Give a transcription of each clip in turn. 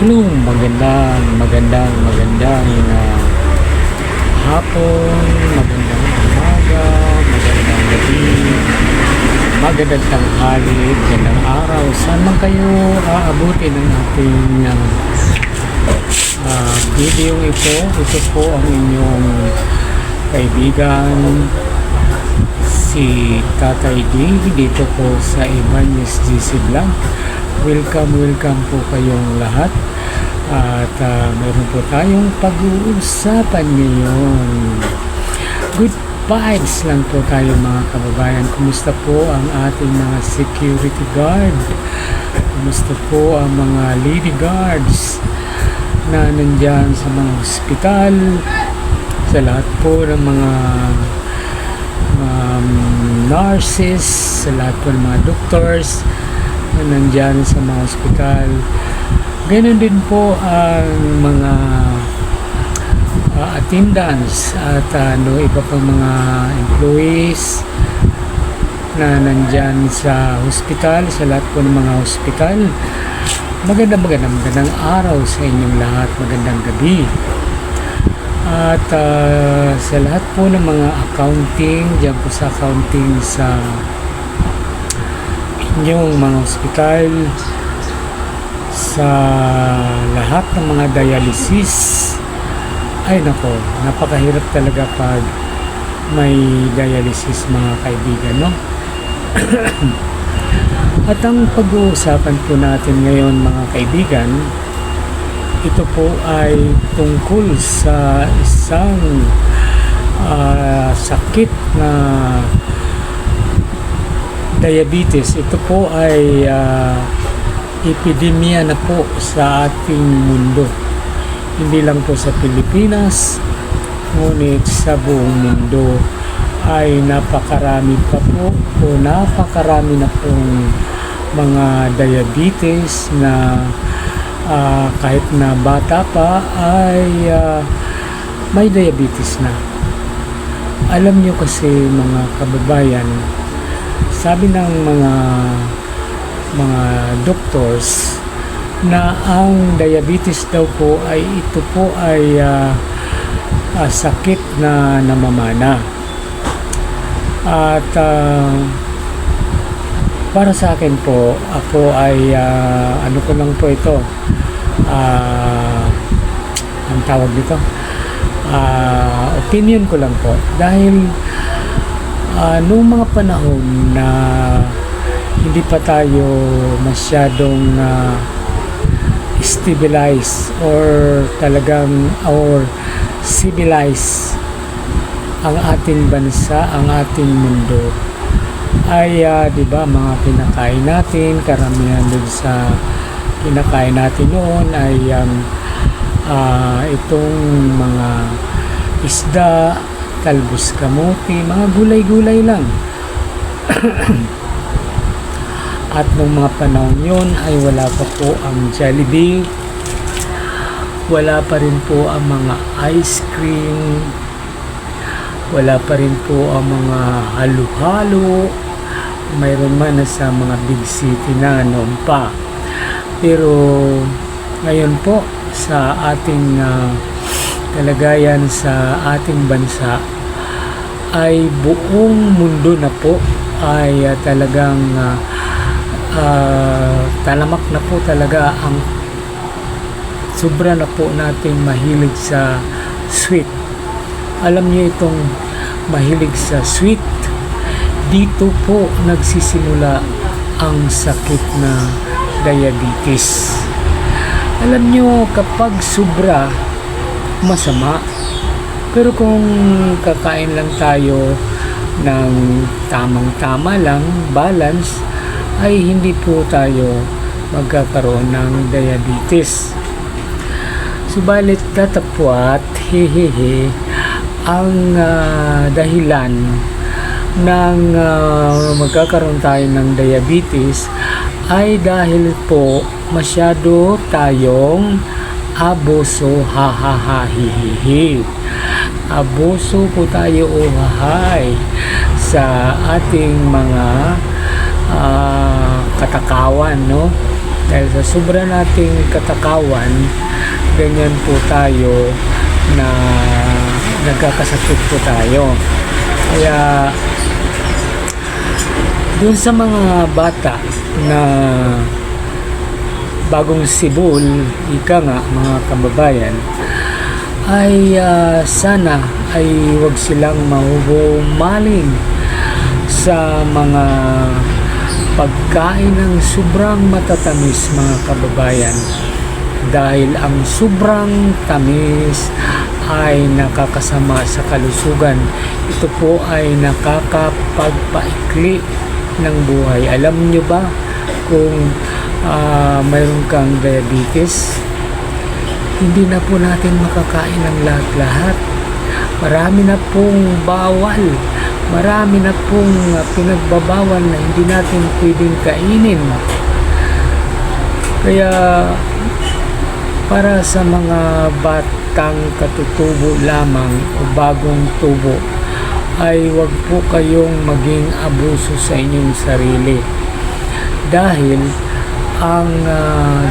Hello, magandang hapon, magandang umaga, magandang gabi, magandang tanghali, magandang araw. Saan man kayo aabutin ng ating video ito. Ito po ang inyong kaibigan, si Tatay D, dito po sa Ibanez GC Vlog. Welcome po kayong lahat. At meron po tayong pag-uusapan ngayon. Good vibes lang po tayo mga kababayan. Kumusta po ang ating mga security guard? Kumusta po ang mga lady guards na nandyan sa mga hospital? Sa lahat po ng mga nurses, sa lahat po ng mga doctors na nandyan sa mga hospital. Ganun din po ang mga attendants at iba pang mga employees na nandyan sa hospital, sa lahat po ng mga hospital. Magandang araw sa inyong lahat, magandang gabi. At sa lahat po ng mga accounting, dyan po sa accounting sa inyong mga hospital, sa lahat ng mga dialysis, ay nako, napakahirap talaga pag may dialysis mga kaibigan, no? At ang pag-uusapan po natin ngayon mga kaibigan, ito po ay tungkol sa isang sakit na diabetes. Ito po ay epidemya na po sa ating mundo. Hindi lang po sa Pilipinas, ngunit sa buong mundo ay napakarami pa po o napakarami na pong mga diabetes na kahit na bata pa ay may diabetes na. Alam nyo kasi mga kababayan, sabi ng mga doctors na ang diabetes daw po ay ito po ay sakit na namamana. At para sa akin po, ako ay ano ko lang po ito, ang tawag dito, opinion ko lang po, dahil noong mga panahon na hindi pa tayo masyadong stabilize or civilize ang ating bansa, ang ating mundo, ay di ba mga kinakain natin, karamihan dun sa kinakain natin noon ay itong mga isda, talbos kamote, mga gulay-gulay lang. At nung mga panahon yun ay wala pa po ang Jollibee, wala pa rin po ang mga ice cream, wala pa rin po ang mga halo-halo. Mayroon man na sa mga big city na noon pa. Pero ngayon po sa ating kalagayan sa ating bansa ay buong mundo na po ay talagang talamak na po talaga ang sobra na po nating mahilig sa sweet. Alam niyo itong mahilig sa sweet, dito po nagsisimula ang sakit na diabetes. Alam niyo kapag sobra, masama. Pero kung kakain lang tayo ng tamang-tama lang, balance, ay hindi po tayo magkakaroon ng diabetes. Subalit katapwat, ang dahilan ng magkakaroon tayo ng diabetes ay dahil po masyado tayong abuso, abuso po tayo sa ating mga katakawan, no? Dahil sa sobra nating katakawan, ganyan po tayo na nagkakasakit po tayo. Kaya dun sa mga bata na bagong sibol, ika nga mga kababayan, ay sana ay wag silang mahuhumaling sa mga pagkain ng sobrang matatamis mga kababayan, dahil ang sobrang tamis ay nakakasama sa kalusugan. Ito po ay nakakapagpaikli ng buhay. Alam nyo ba kung mayroon kang diabetes, hindi na po natin makakain ng lahat-lahat. Marami na pong bawal, marami na pong pinagbabawal na hindi natin pwedeng kainin. Kaya para sa mga batang katutubo lamang o bagong tubo, ay wag po kayong maging abuso sa inyong sarili, dahil ang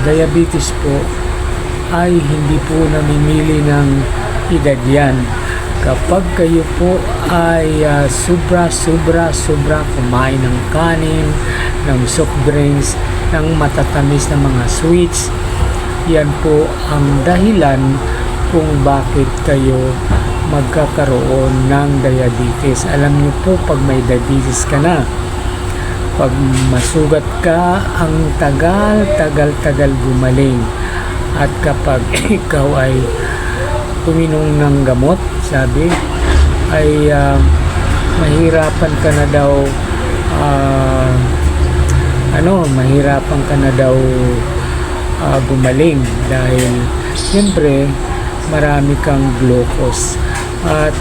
diabetes po ay hindi po namimili ng edad yan. Kapag kayo po ay sobra kumain ng kanin, ng soft drinks, ng matatamis na mga sweets, yan po ang dahilan kung bakit kayo magkakaroon ng diabetes. Alam niyo po, pag may diabetes ka na, pag masugat ka, ang tagal gumaling. At kapag ikaw ay uminom ng gamot, sabi, ay mahirapan ka na daw mahirapan ka na daw gumaling, dahil siyempre marami kang glucose. At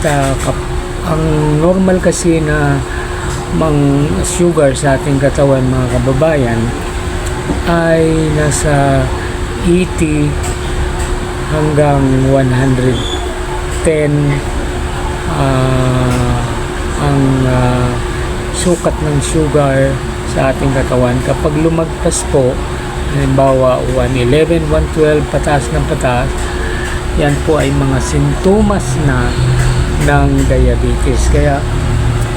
ang normal kasi na mang sugar sa ating katawan mga kababayan ay nasa 80 hanggang 110 ang sukat ng sugar sa ating katawan. Kapag lumagpas po, halimbawa 111, 112, pataas ng pataas, yan po ay mga sintomas na ng diabetes. Kaya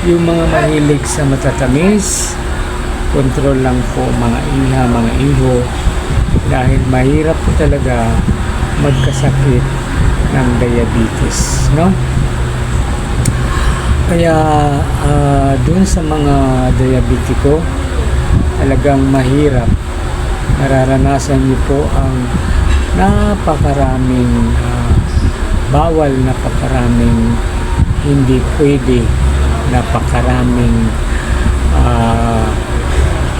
yung mga mahilig sa matatamis, control lang po mga iha, mga iho, dahil mahirap po talaga magkasakit ng diabetes, no? Kaya dun sa mga diabetiko, talagang mahirap. Nararanasan niyo po ang napakaraming bawal, napakaraming hindi pwede, napakaraming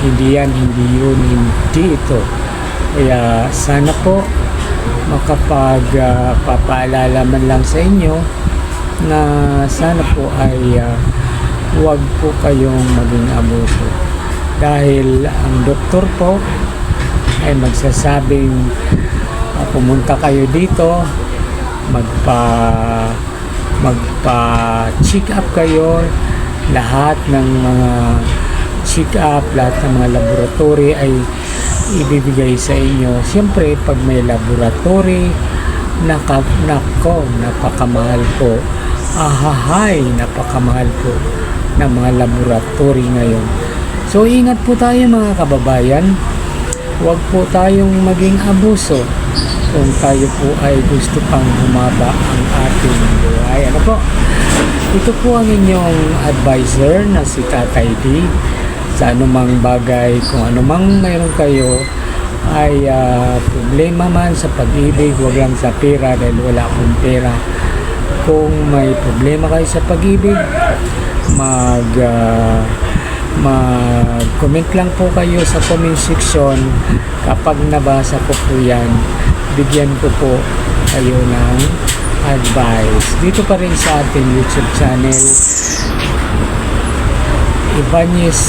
hindi yan, hindi yun, hindi ito. Kaya sana po makapagpapaalala man lang sa inyo na sana po ay huwag po kayong maging abuso, dahil ang doktor po ay magsasabing pumunta kayo dito, magpa-check up kayo, lahat ng mga check up, lahat ng mga laboratory ay ibibigay sa inyo. Siyempre pag may laboratory, napakamahal po. Napakamahal po ng mga laboratory ngayon. So ingat po tayo mga kababayan, huwag po tayong maging abuso kung tayo po ay gusto pang humaba ang ating buhay. Ano po? Ito po ang inyong advisor na si Tatay D. Sa anumang bagay, kung anumang mayroon kayo ay problema man sa pag-ibig, huwag lang sa pera, dahil wala akong pera. Kung may problema kayo sa pag-ibig, mag-comment lang po kayo sa comment section. Kapag nabasa ko po yan, bigyan ko po kayo ng advice. Dito pa rin sa ating YouTube channel, Ibanez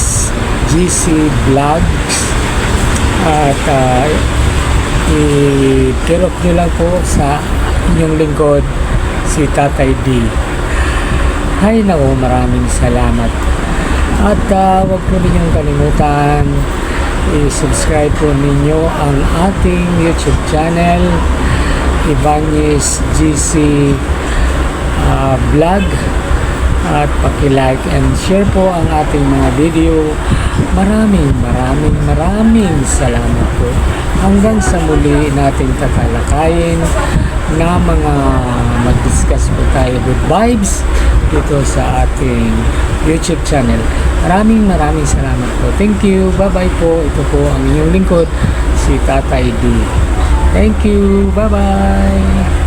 GC Vlogs, at i-kirop nyo lang po sa inyong lingkod, si Tatay D. Hay nako, maraming salamat. At wag po ninyong kalimutan i-subscribe po ninyo ang ating YouTube channel, Ibanez GC Vlog, at paki-like and share po ang ating mga video. Maraming salamat po. Hanggang sa muli nating tatalakayin na mga mag-discuss po tayo with vibes dito sa ating YouTube channel. Maraming salamat po. Thank you. Bye-bye po. Ito po ang inyong lingkod, si Tatay D. Thank you. Bye-bye.